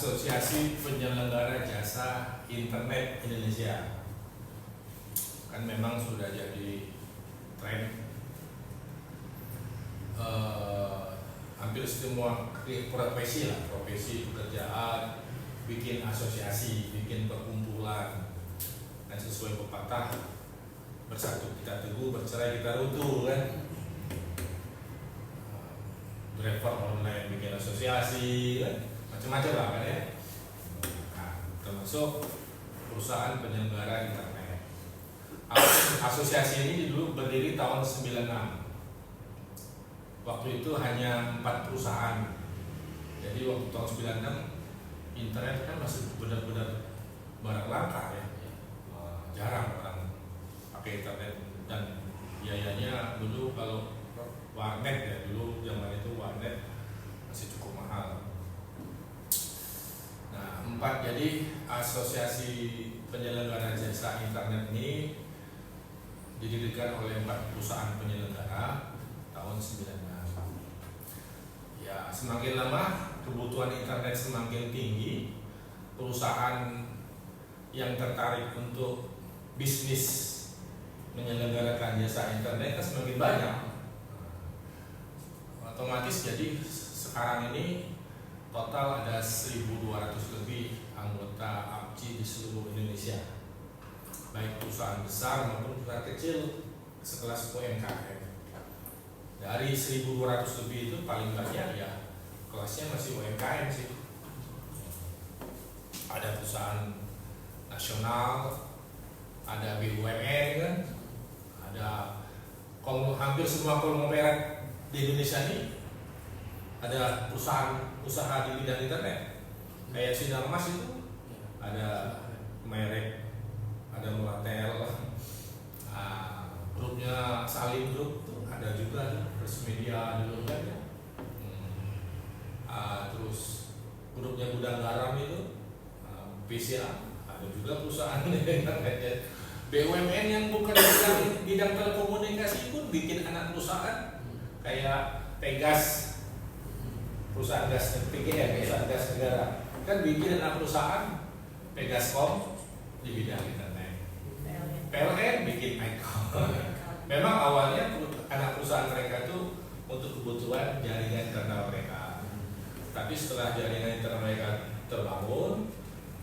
Asosiasi Penyelenggara Jasa Internet Indonesia. Kan memang sudah jadi tren, hampir semua profesi pekerjaan bikin asosiasi, bikin perkumpulan. Dan sesuai pepatah, bersatu kita teguh, bercerai kita runtuh kan. Driver online bikin asosiasi kan, macam-macam lah kan ya. Nah, termasuk perusahaan penyelenggara internet. Asosiasi ini dulu berdiri tahun 96. Waktu itu hanya 4 perusahaan. Jadi waktu tahun 96 internet kan masih benar-benar barang langka ya. Jarang orang pakai internet, dan biayanya dulu kalau warnet ya, dulu zaman itu warnet masih cukup mahal. Nah, 4, jadi Asosiasi Penyelenggara Jasa Internet ini didirikan oleh 4 perusahaan penyelenggara tahun 96. Ya, semakin lama kebutuhan internet semakin tinggi, perusahaan yang tertarik untuk bisnis menyelenggarakan jasa internet kan semakin banyak. Otomatis jadi sekarang ini total ada 1.200 lebih anggota APJI di seluruh Indonesia, baik perusahaan besar maupun perusahaan kecil sekelas UMKM. Dari 1.200 lebih itu paling banyak ya kelasnya masih UMKM sih. Ada perusahaan nasional, ada BUMN kan, ada hampir semua konglomerat di Indonesia ini ada perusahaan usaha di bidang internet. Kayak Sinarmas itu ada merek, ada Melatel, grupnya Salim Group tuh ada juga, Resmedia dulu kan ya. Terus grupnya Gudang Garam itu, PCA, ada juga perusahaan internet. BUMN yang bukan bidang telekomunikasi pun bikin anak perusahaan, kayak Pegas, perusahaan gas PGN, perusahaan gas negara, kan bikin anak perusahaan Pegascom di bidang internet. PLN bikin Icon. Memang awalnya anak perusahaan mereka itu untuk kebutuhan jaringan internal mereka, tapi setelah jaringan internal mereka terbangun,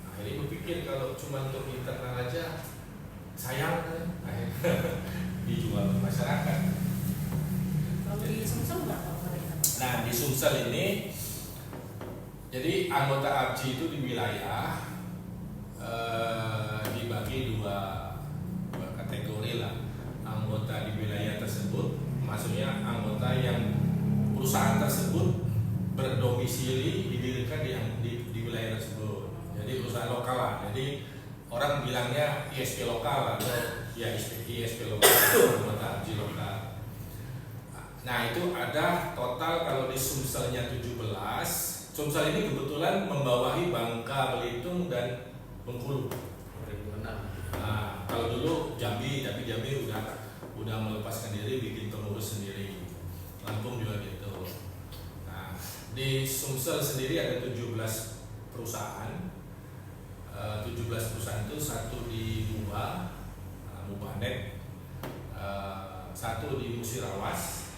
akhirnya berpikir kalau cuma untuk internal aja sayang kan, dijual ke masyarakat. Kalau di Sumsel berapa mereka? Nah, di Sumsel ini, jadi anggota APJI itu di wilayah dibagi dua kategori lah. Anggota di wilayah tersebut, maksudnya anggota yang perusahaan tersebut berdomisili didirikan di wilayah tersebut. Jadi perusahaan lokal lah. Jadi orang bilangnya ISP lokal atau ya ISP lokal, anggota APJI lokal. Nah, itu ada total kalau di Sumselnya 17. Sumsel ini kebetulan membawahi Bangka, Belitung, dan Bengkulu. 2006. Nah, kalau dulu Jambi, tapi Jambi udah melepaskan diri, bikin pengurus sendiri. Lampung juga gitu. Nah, di Sumsel sendiri ada 17 perusahaan. 17 perusahaan itu satu di Mubanek, satu di Musirawas,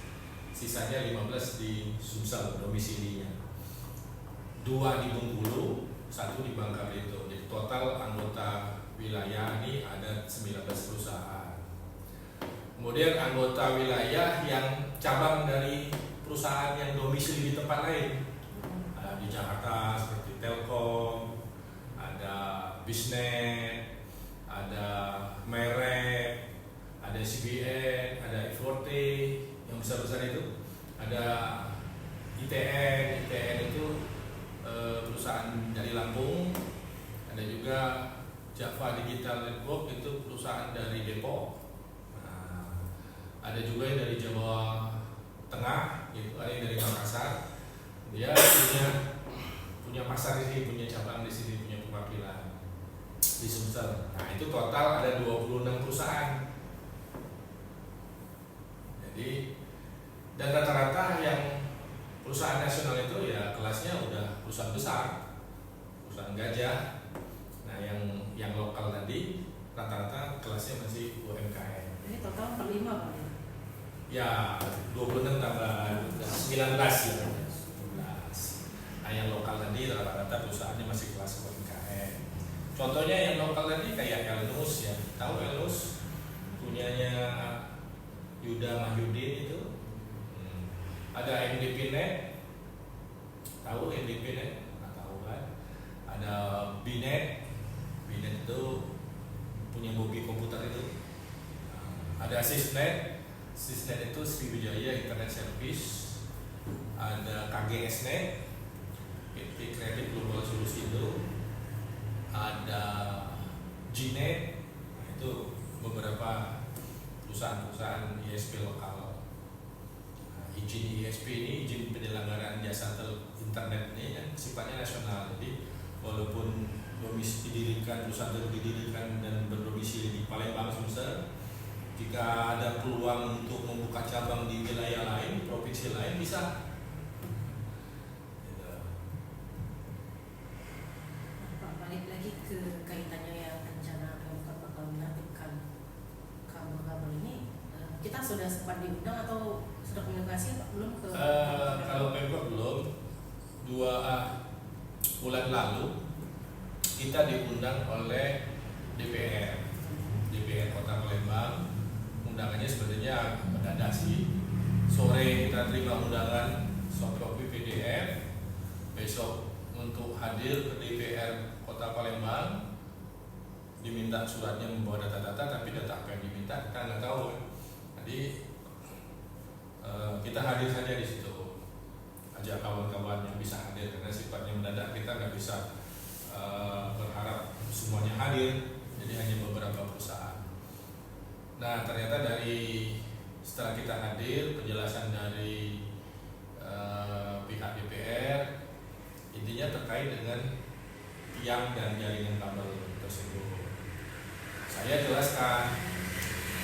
sisanya 15 di Sumsel domisilinya. 2 di Bengkulu, 1 di Bangka Belitung. Jadi total anggota wilayah ini ada 19 perusahaan. Kemudian anggota wilayah yang cabang dari perusahaan yang domisili di tempat lain, di Jakarta seperti Telkom, ada Bisnet, ada Merek, ada CBN, ada Forte yang besar-besar itu, ada ITN itu perusahaan dari Lampung, ada juga Java Digital Network itu perusahaan dari Depok, ada juga yang dari Jawa Tengah, gitu, ada yang dari Makassar. Dia punya pasar di sini, punya cabang di sini, punya perwakilan di Sumsel. Nah, itu total ada 26 perusahaan. Jadi, dan rata-rata yang perusahaan nasional itu ya kelasnya udah perusahaan besar. perusahaan gajah. Nah yang lokal tadi rata-rata kelasnya masih UMKM. Ini total 45 Pak ya? Ya 26 tambah 19 ya. 19. Nah yang lokal tadi rata-rata perusahaannya masih kelas UMKM. Contohnya yang lokal tadi kayak Elnus ya, tahu Elnus punyanya Yuda Mahyudin itu. Ada MDP.net, tahu MDP.net? Nggak tahu kan? Ada Binet itu punya Bobby Komputer itu. Ada Sysnet itu Sriwijaya Internet Service. Ada KGSnet, PT Kreatif Global Solusi itu. Ada Gnet, itu beberapa perusahaan-perusahaan ISP lokal. Izin ISP ini, izin penyelenggaraan jasa internet ini kan sifatnya nasional. Jadi walaupun didirikan, perusahaan itu didirikan dan berdomisili di Palembang, Sumsel, jika ada peluang untuk membuka cabang di wilayah lain, provinsi lain bisa. Pak, balik lagi ke kaitannya yang rencana Pemkot bakal menertibkan kabel-kabel ini, kita sudah sempat diundang atau sudah komunikasi Pak belum ke? Kalau Pemkot belum. 2 bulan lalu kita diundang oleh DPR Kota Palembang. Undangannya sebenarnya mendadak sih. Sore kita terima undangan soft copy PDF. Besok untuk hadir ke DPR Kota Palembang, diminta suratnya membawa data-data, tapi data apa yang diminta kita nggak tahu. Jadi kita hadir saja di situ, ajak kawan-kawan yang bisa hadir, karena sifatnya mendadak kita nggak bisa berharap semuanya hadir, jadi hanya beberapa perusahaan. Nah ternyata setelah kita hadir, penjelasan dari pihak DPR intinya terkait dengan tiang dan jaringan kabel tersebut. Saya jelaskan,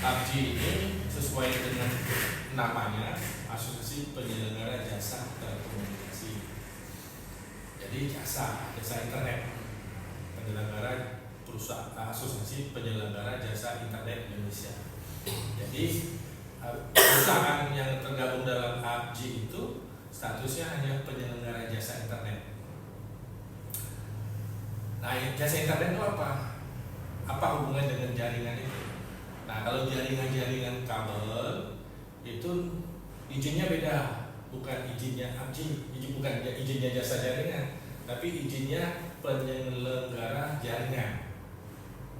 ABJI ini sesuai dengan namanya, Asosiasi Penyelenggara Jasa Telekomunikasi. Jadi jasa internet, penyelenggara perusahaan, Asosiasi Penyelenggara Jasa Internet Indonesia. Jadi perusahaan yang tergabung dalam ABJI itu statusnya hanya penyelenggara jasa internet. Nah, jasa internet itu apa? Apa hubungan dengan jaringan itu? Nah, kalau jaringan kabel itu izinnya beda, bukan izinnya ABJI, bukan izinnya jasa jaringan, tapi izinnya penyelenggara jaringan.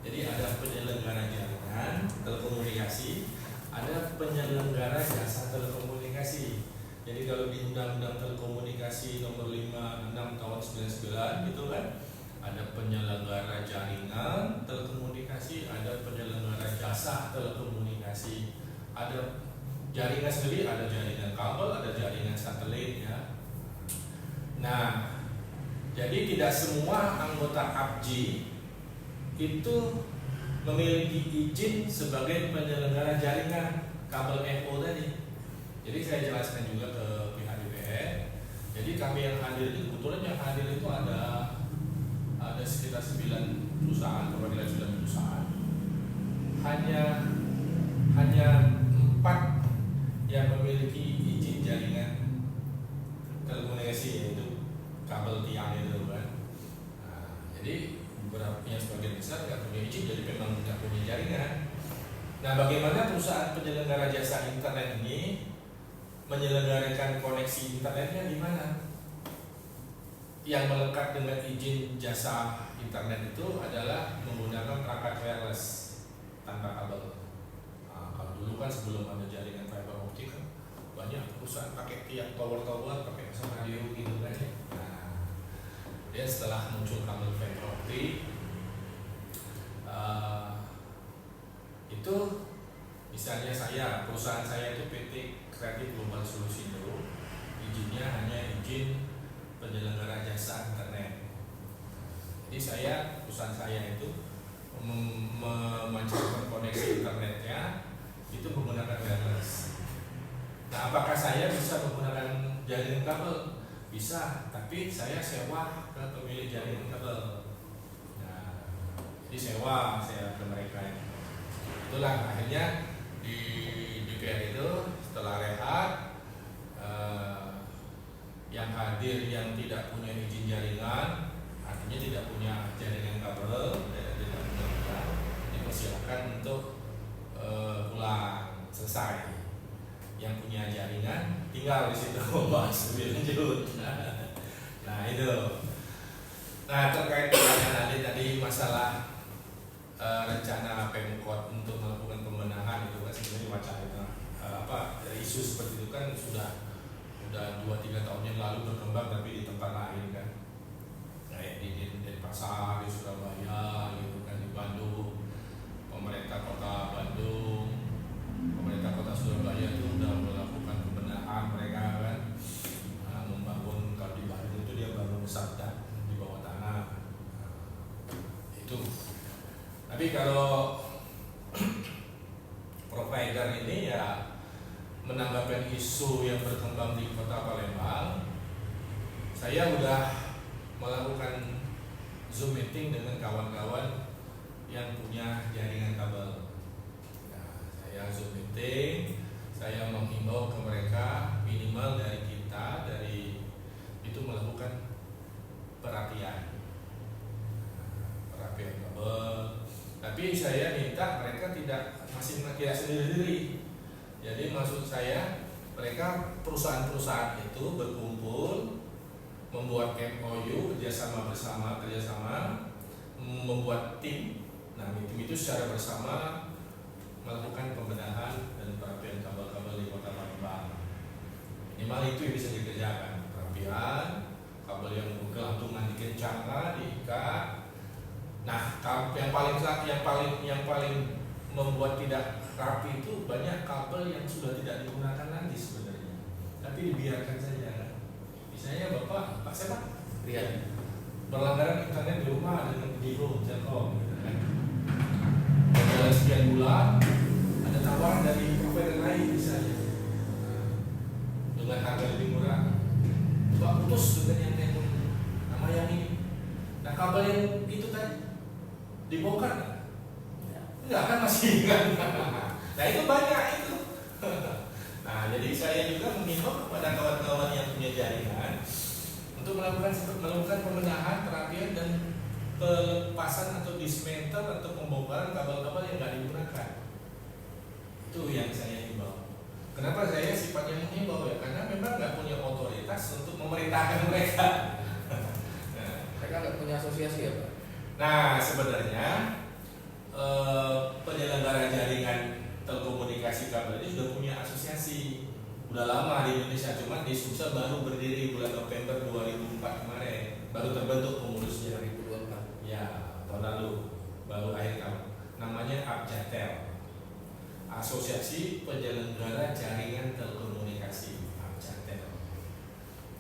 Jadi ada penyelenggara jaringan telekomunikasi, ada penyelenggara jasa telekomunikasi. Jadi kalau di Undang-Undang Telekomunikasi Nomor 56 Tahun 99 itu kan ada penyelenggara jaringan telekomunikasi, ada penyelenggara jasa telekomunikasi, ada jaringan sendiri, ada jaringan kabel, ada jaringan satelit ya. Nah, jadi tidak semua anggota ABJI itu memiliki izin sebagai penyelenggara jaringan kabel FO tadi. Jadi saya jelaskan juga ke pihak DPR. Jadi kami yang hadir itu, kebetulan yang hadir itu ada sekitar 9 perusahaan, perwakilan 9 perusahaan. Hanya 4 yang memiliki izin jaringan telekomunikasi, yaitu kabel tiang itu kan. Nah, jadi beberapa yang sebagian besar nggak punya izin, jadi memang nggak punya jaringan. Nah, bagaimana perusahaan penyelenggara jasa internet ini menyelenggarakan koneksi internetnya di mana? Yang melekat dengan izin jasa internet itu adalah menggunakan perangkat wireless tanpa kabel. Nah, kalau dulu kan sebelum ada jaringan fiber optik kan banyak perusahaan pakai tiang tower pakai sama radio gitu kan ya. Nah, dia setelah muncul kabel fiber optik itu misalnya perusahaan saya itu PT Kreatif Global Solusi itu izinnya hanya izin penyelenggara jasa internet. Jadi perusahaan saya itu memancarkan koneksi internetnya itu menggunakan wireless. Nah, apakah saya bisa menggunakan jaringan kabel? bisa, tapi saya sewa ke pemilik jaringan kabel. Nah, jadi sewa saya ke mereka. Itulah akhirnya di DPR itu setelah rehat, yang hadir yang tidak punya izin jaringan, artinya tidak punya jaringan kabel, tidak punya, dipersilakan untuk pulang, selesai. Yang punya jaringan tinggal di situ bahas lebih lanjut. Nah itu. Nah terkait dengan tadi masalah rencana Pemkot untuk melakukan pembenahan itu kan sebenarnya wacana isu seperti itu kan sudah 2-3 tahun yang lalu berkembang, tapi di tempat lain kan, kayak di Denpasar, di Surabaya gitu kan, di Bandung, pemerintah kota Bandung, pemerintah kota Surabaya itu sudah melakukan pembenahan mereka kan, membangun, kalau di Bandung itu dia bangun sabda di bawah tanah. Itu. Tapi kalau provider ini ya menanggapi isu yang berkembang di kota Palembang, saya sudah melakukan Zoom meeting dengan kawan-kawan yang punya jaringan kabel. Nah, saya Zoom meeting, saya menghimbau ke mereka minimal dari kita, dari itu melakukan perapian kabel. Tapi saya minta mereka tidak sendiri-sendiri. Jadi maksud saya, mereka perusahaan-perusahaan itu berkumpul, membuat MOU kerjasama, membuat tim. Nah, tim itu secara bersama melakukan pembenahan dan perapian kabel-kabel di kota Palembang. Minimal itu yang bisa dikerjakan, perapian kabel yang bergelantungan dikencangkan, diikat. Nah, yang paling membuat tidak rapi itu banyak kabel yang sudah tidak digunakan lagi sebenarnya, tapi dibiarkan saja. Misalnya Pak siapa? Rian berlanggaran internet di rumah dengan Bigo, Telkom, gitu kan. Dalam sekian bulan ada tawaran dari provider lain misalnya dengan harga lebih murah, Pak putus dengan yang nama yang ini. Nah kabel yang itu tadi dibongkar enggak kan, masih kan. Nah itu banyak itu. Nah jadi saya juga mengimbau kepada kawan-kawan yang punya jaringan untuk melakukan pembenahan, perapian dan pelepasan atau dismantle atau pembongkaran kabel-kabel yang nggak digunakan. Itu yang saya himbau. Kenapa saya sifatnya menghimbau ya? Karena memang nggak punya otoritas untuk memerintahkan mereka. Mereka nggak punya asosiasi ya Pak? Nah sebenarnya penyelenggara jaringan telekomunikasi kabel ini sudah punya asosiasi, udah lama di Indonesia, cuma di Sumsel baru berdiri bulan November 2004 kemarin, baru terbentuk pengurusnya 2024. ya, tahun lalu, baru akhir tahun. Namanya Abjatel, Asosiasi Penyelenggara Jaringan Telekomunikasi, Abjatel.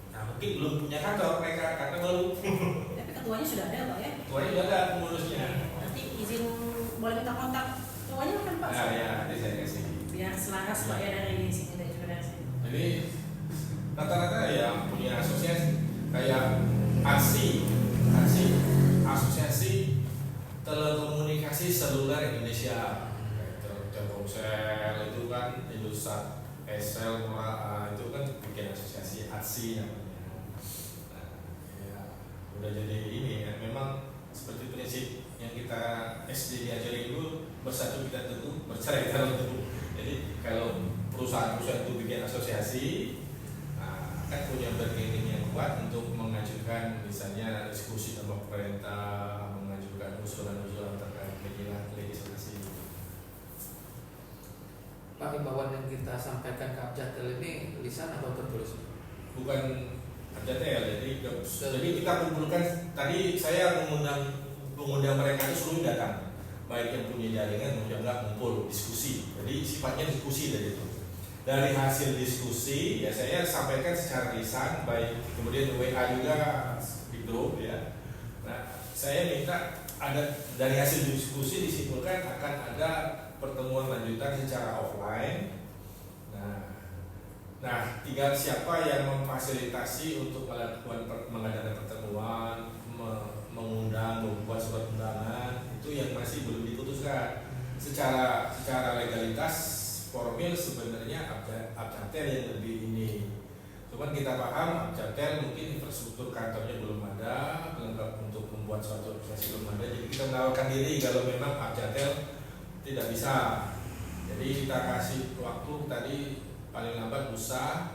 Nah mungkin belum punya kantor mereka, karena baru. Tapi ketuanya sudah ada Pak ya? Ketuanya sudah ada, pengurusnya. Nanti izin boleh minta kontak ketuanya kan Pak? Nah ya, nanti saya kasih. Biar selaras Pak ya dari sini dan juga dari sini. Jadi rata-rata yang punya asosiasi kayak ASI, Asosiasi Telekomunikasi Seluler Indonesia, Telkomsel itu kan, Indosat, Excel, itu kan bikin asosiasi ASI namanya. Nah, ya udah jadi ini ya, memang seperti prinsip yang kita SD diajari dulu, bersatu kita teguh, bercerai kita teguh. Jadi kalau perusahaan-perusahaan itu bikin asosiasi, nah, kan punya bargaining yang kuat untuk mengajukan misalnya diskusi sama pemerintah, mengajukan usulan-usulan terkait legislasi. Pak, himbauan yang kita sampaikan ke Abjatel ini lisan atau tertulis? Bukan Abjatel, jadi kita kumpulkan. Tadi saya mengundang mereka itu seluruh datang, baik yang punya jaringan maupun yang enggak, ngumpul diskusi. Jadi sifatnya diskusi dari itu. Dari hasil diskusi ya saya sampaikan secara lisan, baik kemudian WA juga di grup ya. Nah saya minta ada dari hasil diskusi disimpulkan akan ada pertemuan lanjutan secara offline. Nah Nah, tinggal siapa yang memfasilitasi untuk melakukan mengadakan pertemuan, mengundang, membuat surat undangan, itu yang masih belum diputuskan. Secara legalitas formil sebenarnya Abjatel yang lebih ini. Cuman kita paham Abjatel mungkin infrastruktur kantornya belum ada, lengkap untuk membuat suatu organisasi belum ada. Jadi kita menawarkan diri kalau memang Abjatel tidak bisa. Jadi kita kasih waktu tadi paling lambat lusa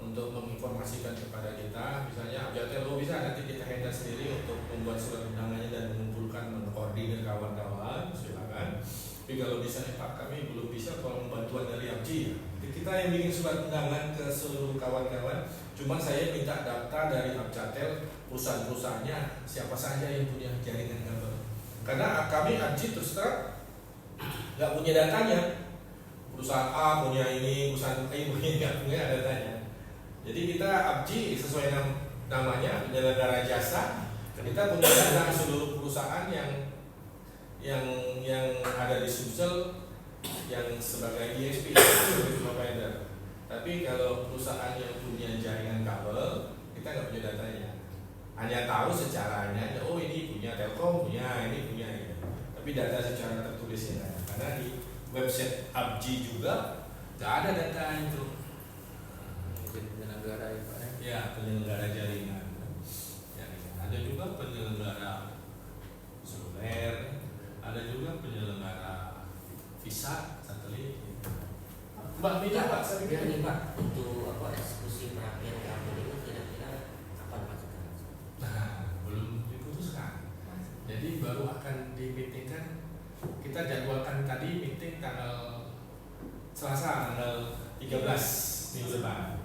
untuk menginformasikan kepada kita, misalnya Abjatel bisa nanti kita handle sendiri untuk membuat surat undangannya dan mengumpulkan mengkoordinir kawan-kawan, silakan. Tapi kalau misalnya Pak kami belum bisa, kalau bantuan dari Abji, kita yang bikin surat undangan ke seluruh kawan-kawan. Cuma saya minta data dari Abjatel perusahaan-perusahaannya siapa saja yang punya jaringan kabel. Karena kami Abji terus terang nggak punya datanya. Perusahaan A punya ini, perusahaan A nggak punya datanya. Jadi kita Abji sesuai namanya penyelenggara jasa, kita punya data seluruh perusahaan yang ada di Sumsel yang sebagai ISP, service provider. Tapi kalau perusahaan yang punya jaringan kabel, kita nggak punya datanya. Hanya tahu secaranya, oh ini punya Telkom, punya ini punya ini. Tapi data secara tertulisnya nggak ada. Karena di website Abji juga nggak ada data itu. Jadi penyelenggara ya Pak ya. Ya, penyelenggara jaringan. Ada juga penyelenggara seluler, ada juga penyelenggara visa satelit. Mbak Mita, Pak, saya Biar pikir nih Pak, untuk eksekusi perapian kabel ini kira-kira kapan masukkan? nah, belum diputuskan. Jadi baru akan dimitingkan. Kita jadwalkan tadi meeting tanggal Selasa tanggal 13 minggu depan.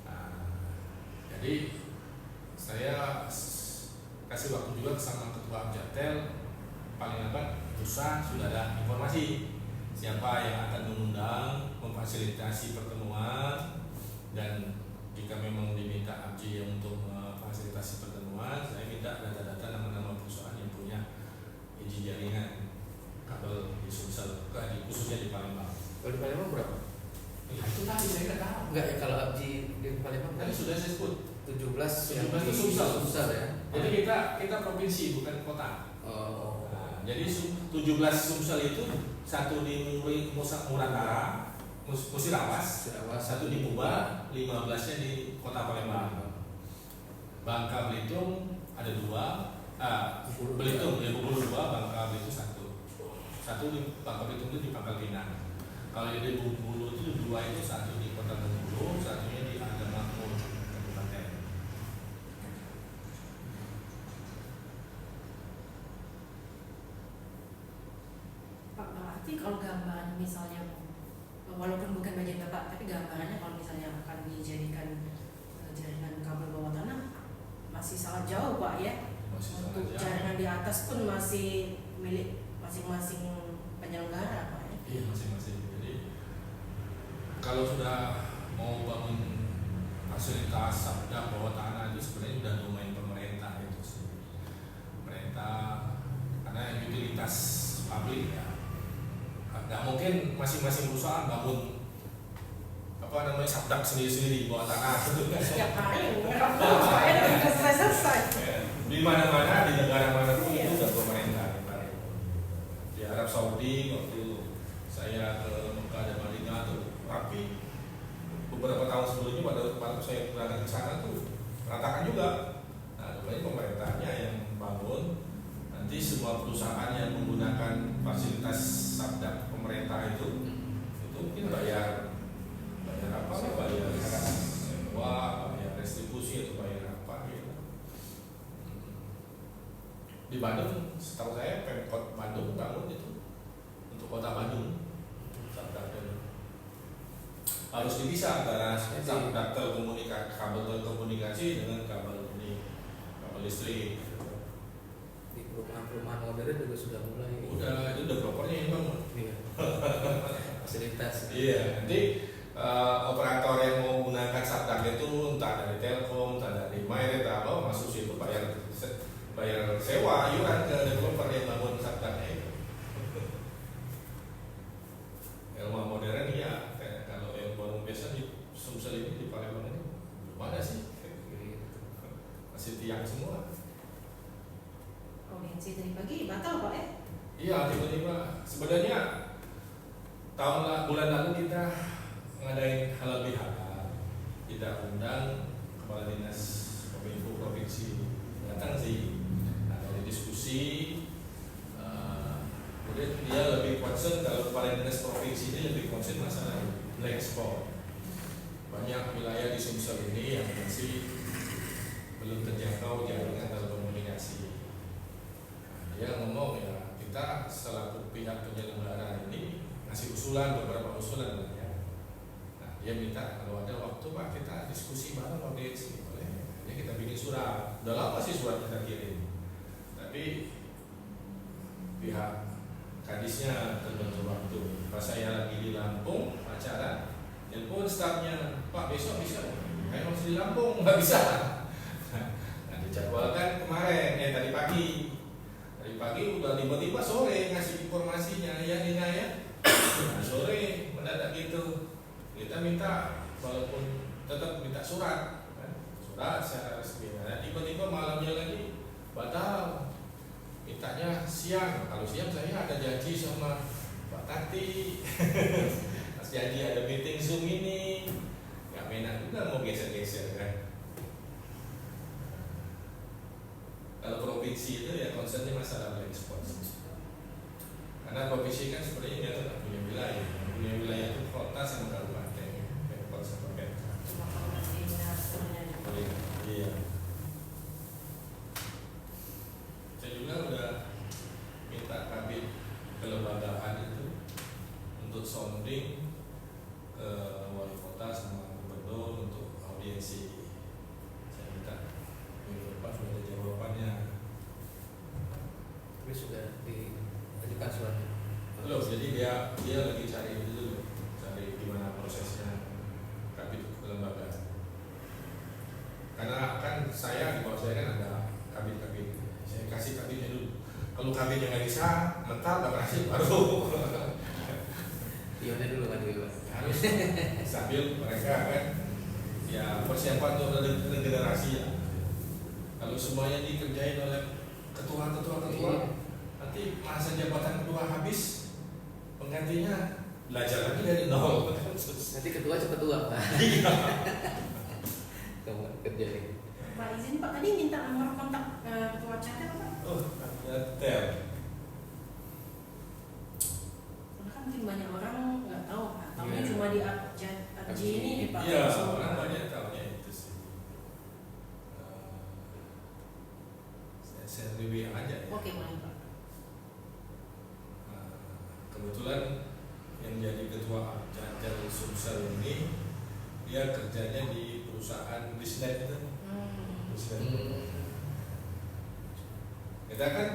Nah, jadi saya kasih waktu juga sama Ketua Abjatel, paling lambat lusa sudah ada informasi siapa yang akan mengundang, memfasilitasi pertemuan, dan jika memang diminta Abji untuk memfasilitasi pertemuan, saya minta data-data nama-nama perusahaan yang punya izin jaringan kabel di Sumsel, khususnya di Palembang. Kalau di Palembang berapa? Ya, itu tadi saya nggak tahu. Enggak ya, kalau Abji di Palembang Tadi sudah saya sebut. 17 yang 17 di itu Sumsel. ya. Jadi kita provinsi bukan kota. Oh. Nah, jadi 17 Sumsel itu satu di Musirantara, Musirawas, satu di Muba, 15-nya di Kota Palembang. Bangka Belitung ada 2, Belitung ya Bengkulu 2, Bangka Belitung 1. Satu di Bangka Belitung itu di Pangkal Pinang. Kalau yang di Bengkulu itu 2 itu, satu di Kota Bengkulu, satunya di Agam Makmur Kabupaten. Pak, berarti kalau gambaran misalnya walaupun bukan bagian Bapak, tapi gambarannya kalau misalnya akan dijadikan jaringan kabel bawah tanah masih sangat jauh Pak ya. Masih sangat Untuk jauh. jaringan di atas pun masih milik masing-masing penyelenggara Pak ya. Iya, masing-masing. Jadi kalau sudah mau bangun fasilitas sabda bawah tanah itu sebenarnya sudah domain pemerintah itu sih. Pemerintah karena utilitas publik ya. Nggak mungkin masing-masing perusahaan bangun sabdak sendiri-sendiri di bawah tanah. Setiap hari saya udah selesai. Di mana-mana, di negara manapun itu sudah pemerintah. Di Arab Saudi waktu saya ke Mekah dan Madinah tuh rapi. Beberapa tahun sebelumnya pada saya berangkat ke sana tuh ratakan juga. Nah, rupanya pemerintahnya yang bangun. Nanti semua perusahaan yang menggunakan fasilitas sabda pemerintah itu mungkin bayar apa? Bayar sewa, bayar restitusi atau bayar apa gitu. Di Bandung, setahu saya Pemkot Bandung bangun itu untuk kota Bandung. Sabda harus dipisah antara sabda telekomunikasi, kabel telekomunikasi dengan kabel listrik. Di perumahan-perumahan modern juga sudah mulai. Udah, itu udah propernya yang bangun. Iya. Fasilitas. Iya, nanti operator yang mau menggunakan sabda itu entah dari Telkom, entah dari Myret, apa masuk situ bayar sewa iuran ke developer yang bangun sabdanya itu. Ilmu modern ya, kalau yang bangun biasa di Sumsel masih tiang semua. Audiensi tadi pagi batal Pak ya? Iya, tiba-tiba sebenarnya bulan lalu kita ngadain halal bihalal, kita undang kepala dinas Kominfo provinsi datang sih, nah, dari diskusi, kemudian dia lebih concern kalau kepala dinas provinsi ini lebih concern masalah blank spot. Banyak wilayah di Sumsel ini yang masih belum terjangkau jaringan telekomunikasi. Nah, dia ngomong ya kita selaku pihak penyelenggara ini ngasih beberapa usulan lah ya. Nah, dia minta kalau ada waktu Pak kita diskusi bareng audiensi boleh. Ini kita bikin surat. Udah lama sih surat kita kirim. Tapi pihak kadisnya terbentur waktu. Pas saya lagi di Lampung acara, telepon stafnya, Pak besok bisa? Saya masih di Lampung nggak bisa. Nah, dijadwalkan kemarin, tadi pagi. Tadi pagi udah tiba-tiba sore ngasih informasinya ya Nina ya. Nah, sore mendadak gitu. Kita minta walaupun tetap minta surat, kan? Surat secara resmi. Nah, tiba-tiba malamnya lagi batal. Mintanya siang. Kalau siang saya ada janji sama Pak Tati. Pas janji ada meeting Zoom ini. Gak enak juga mau geser-geser kan. Kalau provinsi itu ya concernnya masalah blank spot. Karena provinsi kan sebenarnya dia tidak punya wilayah. Punya wilayah itu kota sama kabupaten, pemkot sama pemkot. Cuma kalau masih sebenarnya. Iya. Saya juga udah minta kabit kelembagaan itu untuk sounding ke wali kota sama gubernur untuk audiensi. Saya minta minggu depan sudah ada jawabannya. Tapi sudah diajukan suratnya. Belum, jadi dia lagi cari dulu, cari gimana prosesnya kabit kelembagaan. Karena kan saya di bawah saya kan ada kabit-kabit, saya kasih kabitnya dulu. Kalau kabitnya nggak bisa, mental nggak berhasil baru. Pionnya dulu kan dulu. Harus sambil mereka kan ya persiapan untuk regenerasi ya. Kalau semuanya dikerjain oleh ketua, nanti masa jabatan ketua habis, penggantinya belajar lagi dari nol. Nanti ketua cepat tua Pak. Iya. Kamu kerja ini. Pak izin Pak tadi minta nomor kontak ketua chatnya Pak. Oh, ada tel. Karena kan mungkin banyak orang nggak tahu, tahunya Iya. cuma di AJ ini nih Pak. Iya, orang banyak tahunya itu sih. Saya review aja ya. Oke boleh Pak. Kebetulan yang jadi ketua Jajar Sumsel ini dia kerjanya di perusahaan Bisnet itu. Bisnet. Kita kan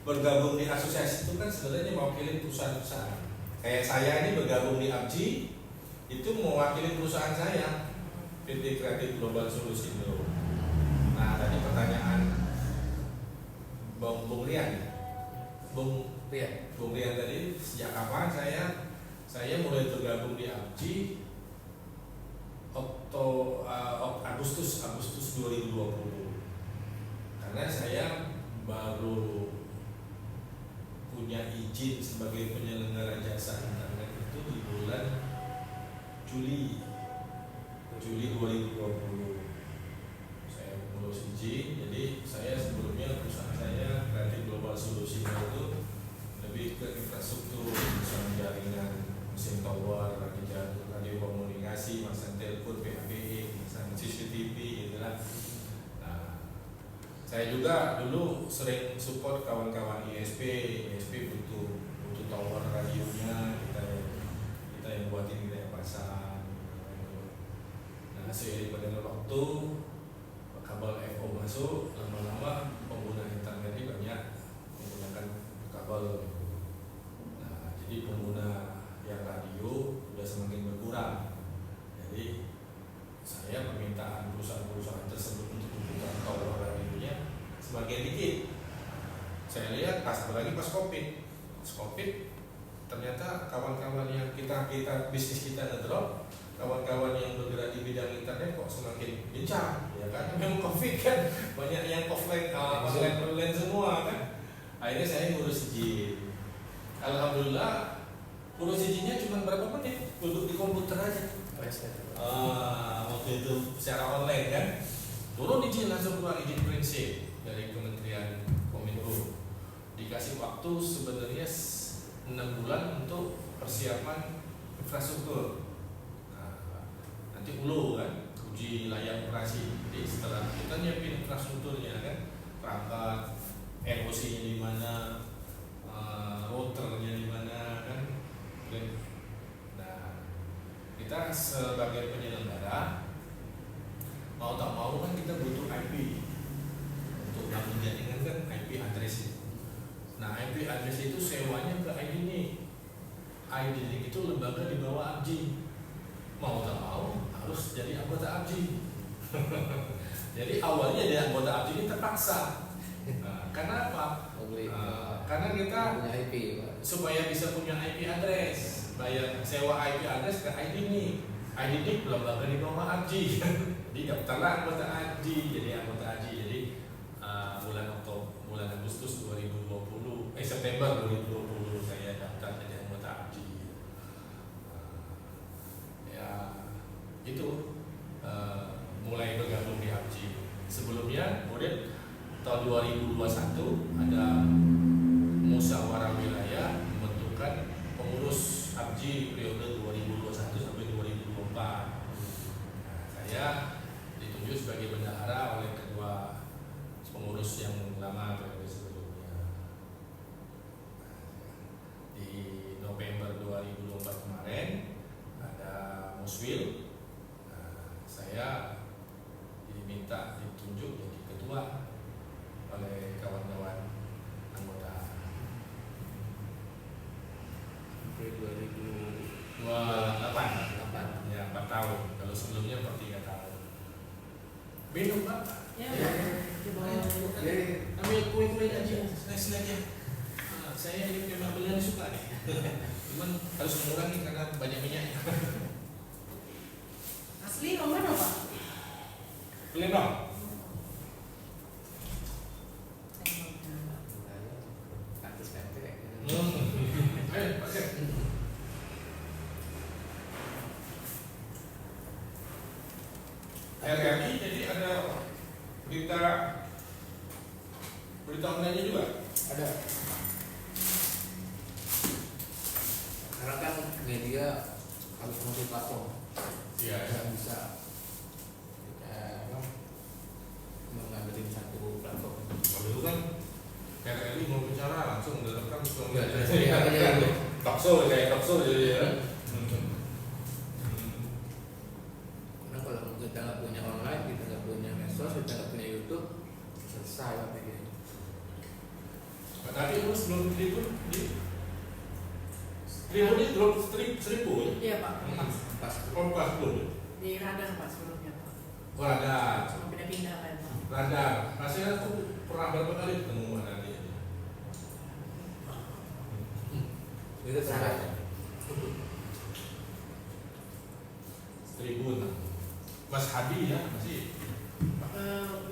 bergabung di asosiasi itu kan sebenarnya mewakili perusahaan-perusahaan. Kayak saya ini bergabung di ABJI itu mewakili perusahaan saya, PT Kreatif Global Solution. Nah, tadi pertanyaan Bung Rian, Bung Rian tadi sejak kapan saya mulai tergabung di ABJI Agustus 2020 karena saya baru punya izin sebagai penyelenggara jasa internet itu di bulan Juli 2020 saya ngurus izin. Jadi saya sebelumnya perusahaan saya Kreatif Global Solution itu lebih ke infrastruktur, misalnya jaringan, mesin tower, radio komunikasi, masang telepon, PHBE, masang CCTV gitu lah. Nah, saya juga dulu sering support kawan-kawan ISP butuh tower radionya, kita yang buatin, kita yang pasang. Nah, seiring berjalannya waktu, kabel FO masuk, lama-lama pengguna internet ini banyak menggunakan kabel. Nah, jadi pengguna yang radio sudah semakin berkurang. Jadi saya permintaan perusahaan-perusahaan tersebut untuk membuka tower radionya semakin dikit. Saya lihat apalagi pas COVID ternyata kawan-kawan yang kita bisnis kita ngedrop kawan-kawan yang bergerak di bidang internet kok semakin gencar, ya kan? Memang COVID kan banyak yang offline, online semua kan. Akhirnya saya ngurus izin. Alhamdulillah ngurus izinnya cuma berapa menit, duduk di komputer aja. Waktu itu secara online kan, turun izin langsung keluar izin prinsip dari Kementerian Kominfo. Dikasih waktu sebenarnya 6 bulan untuk persiapan infrastruktur. Nanti ulu kan uji layak operasi. Jadi setelah kita nyiapin infrastrukturnya kan, perangkat NOC-nya di mana, routernya di mana kan. Nah, kita sebagai penyelenggara mau tak mau kan kita butuh IP untuk bangun jaringan kan, IP address itu. Nah, IP address itu sewanya ke IDNIC. IDNIC itu lembaga di bawah ABJI. Mau tak mau harus jadi anggota ABJI. Jadi awalnya jadi anggota ABJI ini terpaksa. Nah, karena apa? Karena kita punya IP, Pak. supaya bisa punya IP address, bayar sewa IP address ke IDNIC. IDNIC lembaga di bawah ABJI. Jadi daftarlah anggota ABJI, jadi anggota ABJI. Jadi bulan Agustus 2020, September 2020 saya daftar jadi anggota ABJI. Itu mulai bergabung di ABJI. Sebelumnya kemudian tahun 2021 ada musyawarah wilayah membentukkan pengurus ABJI periode 2021 sampai 2024. Nah, saya ditunjuk sebagai bendahara oleh ketua pengurus yang lama periode sebelumnya. Di November 2024 kemarin ada muswil. Saya diminta ditunjuk jadi ketua oleh kawan-kawan anggota. Sampai 2008. Ya, 4 tahun. Kalau sebelumnya per 3 tahun. Minum Pak. Ya, Ya. coba. Ambil kue-kue aja, snack aja. Saya ini memang benar suka nih. Cuman harus mengurangi karena banyak minyaknya. Asli nomor apa? Beli dong. Pantes pendek. Ayo, pakai. RRI jadi ada berita online juga. Ada. Karena kan media harus masuk platform. Iya. Nggak bisa kita mengambil satu platform. Kalau dulu kan RRI mau bicara langsung direkam Iya, talkshow kayak talkshow jadi ya. Karena kalau kita nggak punya online, kita nggak punya medsos, kita nggak punya YouTube, selesai lah kayak gini. Tapi itu sebelum tribun ini drop 1000 ya? Iya Pak. Pas Kompas dulu. Di radar Pak sebelumnya Pak. Radar. Cuma pindah-pindah kan Pak. Radar. Saya tuh pernah berapa kali ketemu Mbak Nadi. itu terakhir. Tribun. Mas Hadi ya masih.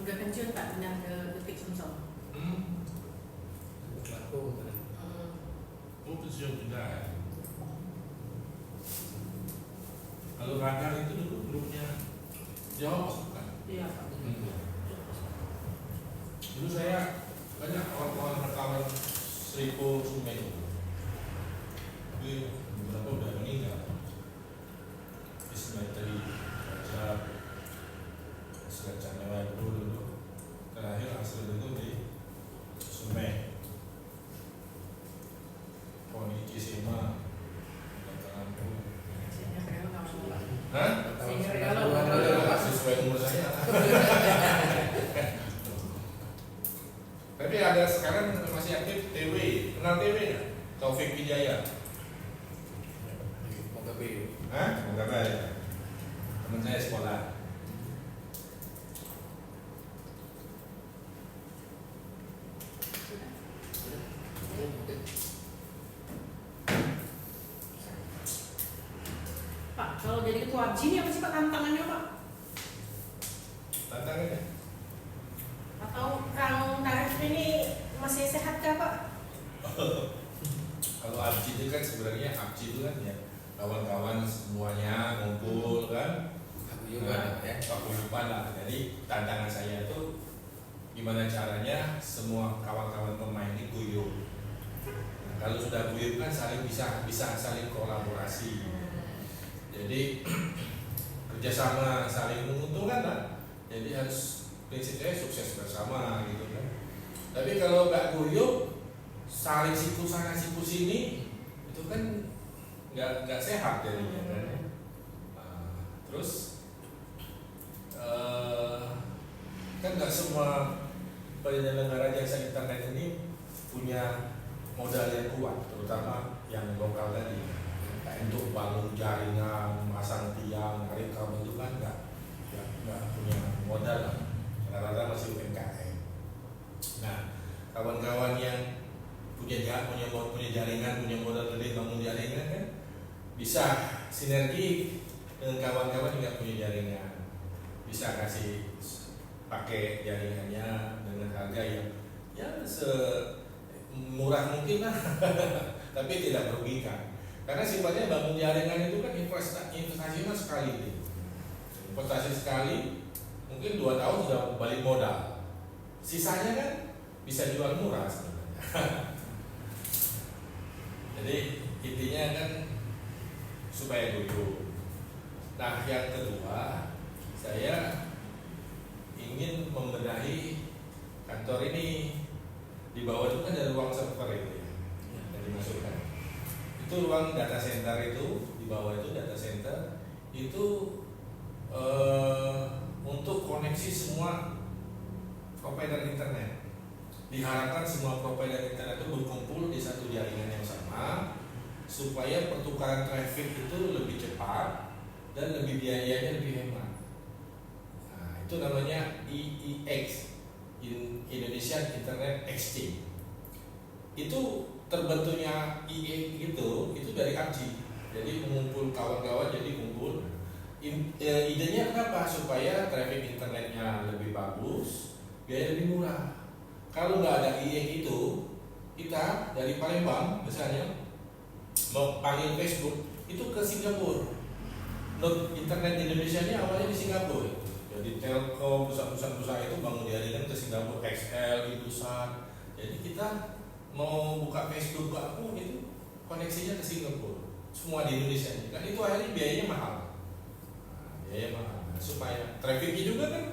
Udah pensiun Pak, pindah ke Detik Sumsel. Platform. Oh pensiun pindah ya. Kalau radar itu dulu grupnya Jawa kan? Iya Pak. Dulu saya banyak orang-orang rekaman Seripo Sumeng. Tapi beberapa udah meninggal. Ismaili Raja, Asli Canewa dulu. Terakhir asli itu di Sumeng. Poni Cisema, Tanganku. Sehingga saya nggak mau Pak. Hah? Sehingga Sesuai umur saya. Tapi ada sekarang masih aktif TW. Kenal TW nggak? Taufik Wijaya. Moga B. Hah? Enggak ya. Teman saya sekolah. Pak, Kalau jadi ketua ABJI ini apa sih Pak tantangannya Pak? Tantangannya Atau Kang Tarif ini masih sehat kah Pak? kalau ABJI itu kan sebenarnya ABJI itu kan ya kawan-kawan semuanya ngumpul kan. Paguyuban ya. Paguyuban lah. Jadi tantangan saya itu gimana caranya semua kawan-kawan pemain ini guyup. Nah, kalau sudah guyup kan bisa saling kolaborasi. Jadi kerjasama saling menguntungkan lah. Jadi harus prinsipnya sukses bersama gitu kan. Tapi kalau nggak guyup, saling siku sana siku sini, itu kan nggak sehat jadinya kan. Nah, terus kan nggak semua penyelenggara jasa internet ini punya modal yang kuat, terutama yang lokal tadi. Untuk bangun jaringan, masang tiang, narik kabel itu kan nggak punya modal lah. Rata-rata masih UMKM. Nah, kawan-kawan yang punya jaringan, punya modal gede bangun jaringan kan bisa sinergi dengan kawan-kawan yang punya jaringan, bisa kasih pakai jaringannya dengan harga yang ya semurah mungkin lah tapi tidak merugikan karena sifatnya bangun jaringan itu kan investasinya sekali investasi sekali mungkin 2 tahun sudah balik modal, sisanya kan bisa jual murah sebenarnya. Jadi intinya kan supaya dulu. Nah yang kedua, saya ingin membenahi kantor ini. Di bawah itu kan ada ruang server itu ya, yang dimasukkan. Itu ruang data center itu, di bawah itu data center itu untuk koneksi semua provider internet. Diharapkan semua provider internet itu berkumpul di satu jaringan yang sama supaya pertukaran traffic itu lebih cepat dan lebih biayanya lebih hemat. Nah, itu namanya IEX, Indonesian Internet Exchange. Itu terbentuknya IEX itu dari ABJI. Jadi mengumpul kawan-kawan jadi kumpul. Idenya kenapa? Supaya traffic internetnya lebih bagus, biaya lebih murah. Kalau nggak ada IEX itu, kita dari Palembang misalnya mau panggil Facebook itu ke Singapura. Not internet Indonesia ini awalnya di Singapura. Jadi Telkom, perusahaan-perusahaan itu bangun jaringan ke Singapura, XL, Indosat. Jadi kita mau buka Facebook pun itu koneksinya ke Singapura. Semua di Indonesia. Kan itu akhirnya biayanya mahal. Biaya mahal. Nah, supaya trafficnya juga kan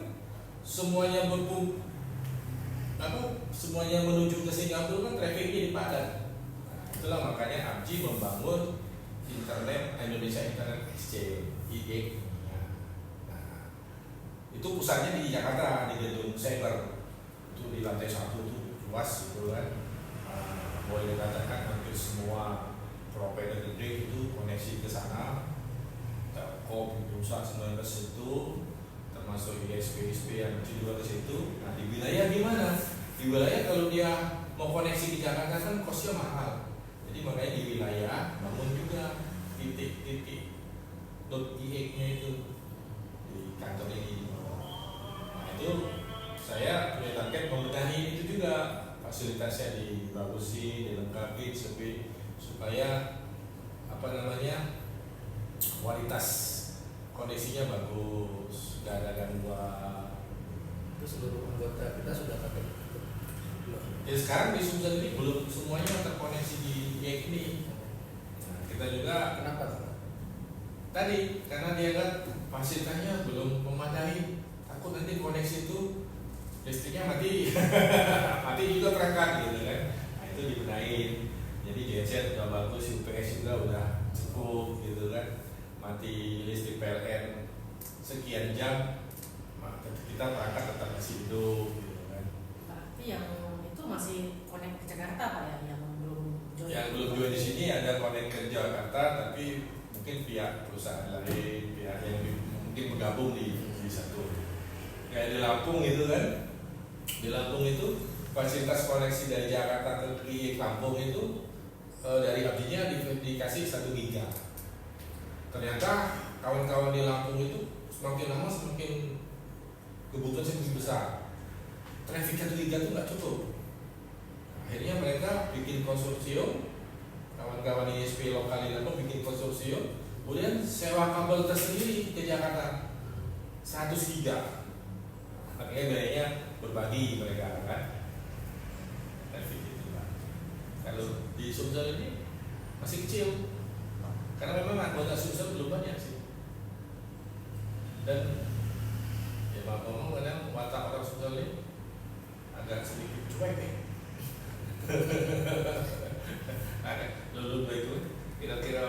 semuanya semuanya menuju ke Singapura kan trafficnya di Padang. Nah, itulah makanya ABJI membangun Indonesia Internet Exchange (IEX). Nah, itu pusatnya di Jakarta di gedung Cyber itu di lantai 1 itu luas gitu kan. Boleh dikatakan hampir semua provider gede itu koneksi ke sana. Telkom, Indosat semua ke situ, termasuk ISP yang juga ke situ. Nah di wilayah gimana? Di wilayah kalau dia mau koneksi di Jakarta kan kosnya mahal. Jadi makanya di wilayah bangun juga titik-titik .IEX-nya itu di kantor ini. Nah itu saya punya target membenahi itu juga, fasilitasnya dibagusin, dilengkapi supaya kualitas koneksinya bagus, nggak ada gangguan. Itu seluruh anggota kita sudah pakai. Ya sekarang di Sumsel ini belum semuanya terkoneksi di IEX ini. Nah, kita juga Kenapa? tadi karena dia kan fasilitasnya belum memadai, takut nanti koneksi itu listriknya mati, mati juga perangkat gitu kan. Nah itu dibenahin. Jadi genset udah bagus, UPS juga udah cukup gitu kan. Mati listrik PLN sekian jam, kita perangkat tetap masih hidup gitu kan. Berarti yang itu masih connect ke Jakarta Pak ya, yang belum join. Yang belum join di sini ada connect ke Jakarta, tapi mungkin pihak perusahaan lain, pihak yang mungkin bergabung di satu. Kayak di Lampung gitu kan. Di Lampung itu fasilitas koneksi dari Jakarta ke Lampung itu dari ABJI-nya dikasih 1 giga. Ternyata kawan-kawan di Lampung itu semakin lama semakin kebutuhan semakin besar. Traffic liga itu nggak cukup. Akhirnya mereka bikin konsorsium, kawan-kawan ISP lokal di Lampung bikin konsorsium, kemudian sewa kabel tersendiri ke Jakarta 100 giga. Makanya biayanya berbagi mereka kan. Traffic itu kan. Kalau di Sumsel ini masih kecil, karena memang anggota Sumsel belum banyak sih. Dan ya ngomong kadang watak orang Sumsel ini agak sedikit cuek ya. Agak lulu itu kira-kira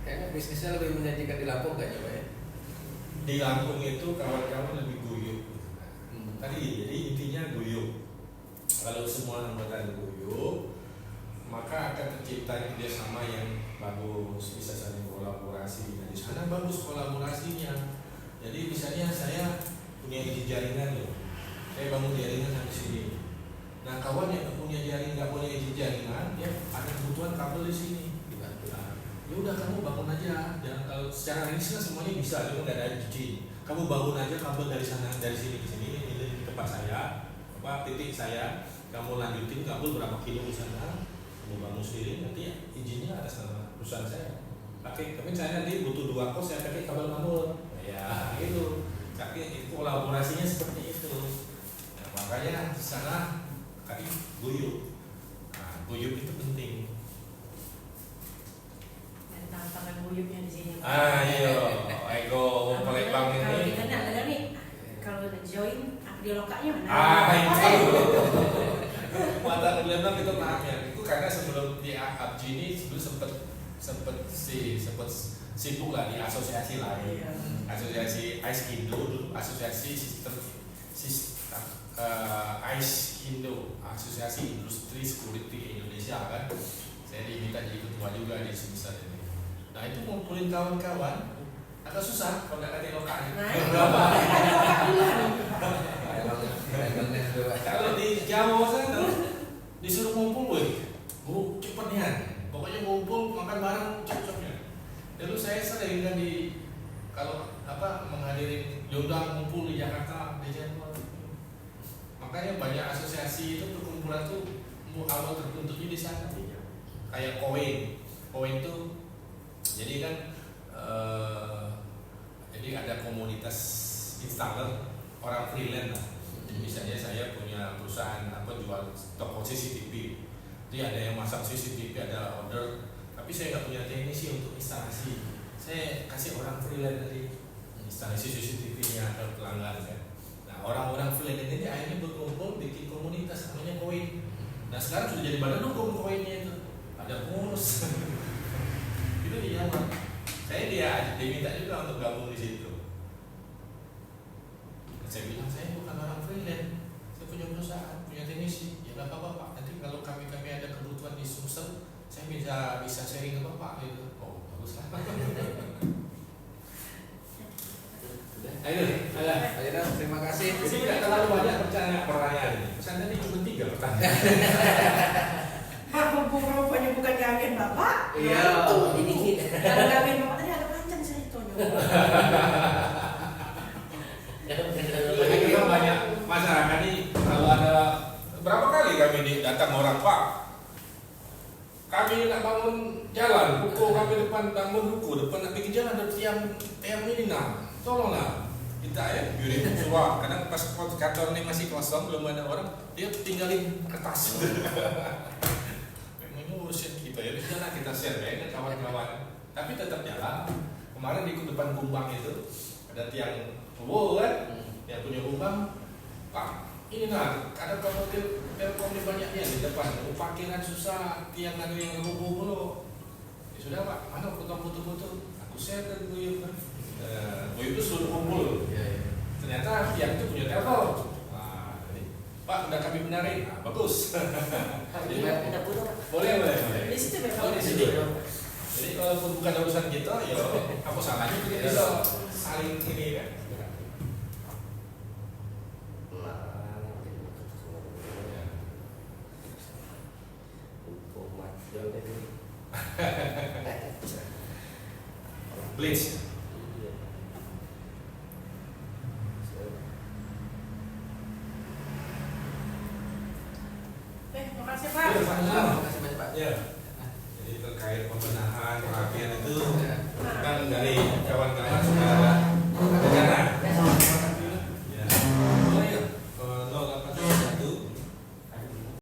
Kayaknya bisnisnya lebih menjanjikan di Lampung kayaknya Pak ya. di Lampung itu kawan-kawan lebih guyup. Tadi jadi intinya guyup. Kalau semua anggota guyup, maka akan tercipta kerjasama yang bagus, bisa saling kolaborasi. Nah, di sana bagus kolaborasinya. Jadi misalnya saya punya izin jaringan loh, saya bangun jaringan sampai sini. Nah kawan yang punya jaringan nggak punya izin jaringan, ya ada kebutuhan kabel di sini. Nah, ya udah kamu bangun aja. Dan kalau secara teknis kan semuanya bisa, cuma nggak ada izin. Kamu bangun aja kabel dari sana, dari sini ke sini, ini di tempat saya, titik saya. Kamu lanjutin kabel berapa kilo di sana, kamu bangun sendiri, nanti izinnya atas nama perusahaan saya. Tapi saya nanti butuh 2 kos, saya pakai kabel kamu. Ya gitu. Tapi itu kolaborasinya seperti itu. Nah, makanya di sana tadi guyup. Nah, guyup itu penting. Dan tantangan guyupnya di sini. Iya. Ego Palembang Kalau ini. kita ada nih, kalau join di lokanya mana? Itu. Mata Palembang itu naiknya. Itu karena sebelum di APJ ini sebelum sempat sibuk lah di asosiasi lain. Asosiasi Aiskindo dulu, asosiasi Aiskindo, asosiasi industri security Indonesia kan. Saya diminta jadi ketua juga di Sumsel ini. Nah itu ngumpulin kawan-kawan agak susah kalau nggak ada lokal. Kalau di Jawa sana disuruh ngumpul, bu cepet nih, pokoknya ngumpul makan bareng cepet-cepetnya. Dulu saya sering kan kalau menghadiri diundang ngumpul di Jakarta, di Jawa. Makanya banyak asosiasi itu perkumpulan tuh awal terbentuknya di sana. Kayak Koin tuh jadi kan jadi ada komunitas installer orang freelance. Misalnya saya punya perusahaan jual toko CCTV. Jadi ada yang masang CCTV, ada order, tapi saya nggak punya teknisi untuk instalasi. Saya kasih orang freelance tadi instalasi CCTV-nya ke pelanggan kan. Nah orang-orang freelance ini akhirnya berkumpul bikin komunitas namanya Koin. Nah sekarang sudah jadi badan hukum Koinnya itu. Ada pengurus. Itu dia Pak. Saya diminta juga untuk gabung di situ. Saya bilang saya bukan orang freelance, saya punya perusahaan, punya teknisi. Ya nggak apa-apa Pak. Nanti kalau kami ada kebutuhan di Sumsel, saya bisa sharing ke Bapak gitu. Oh bagus lah. Ayo, terima kasih. Jadi tidak terlalu banyak pertanyaan ini. Pesan tadi cuma 3 pertanyaan. Pak, rupanya bukan gamen Bapak. Iya. Kalau gamen Bapak tadi agak panjang ceritanya. Jadi kita banyak masyarakat nih kalau ada berapa kali kami datang orang Pak, kami nak bangun jalan, buku kami depan bangun buku depan nak bikin jalan ada tiang ini nah, tolonglah kita ya kirim surat. Kadang pas kantor ini masih kosong belum ada orang, dia tinggalin kertas. Memangnya urusan kita ya, jalan kita share ya kawan-kawan. Tapi tetap jalan. Kemarin di depan Kumbang itu ada tiang kan, yang punya Kumbang, Pak. Ini nah, ada telkom di banyaknya di depan. Parkiran susah, tiang ada yang rubuh mulu. Ya sudah Pak, mana foto-foto? Aku share ke Buyut. Buyut itu suruh kumpul. Ternyata tiang itu punya telkom. Nah, Pak, udah kami benarin. Nah, bagus. Jadi, boleh. Di situ Oh, di sini. Jadi walaupun bukan urusan kita, ya apa salahnya kita bisa saling ini kan. Blitz. makasih Pak. Ya, Pak. Terima kasih banyak Pak. Ya. Jadi terkait pembenahan perhatian itu Ya. kan dari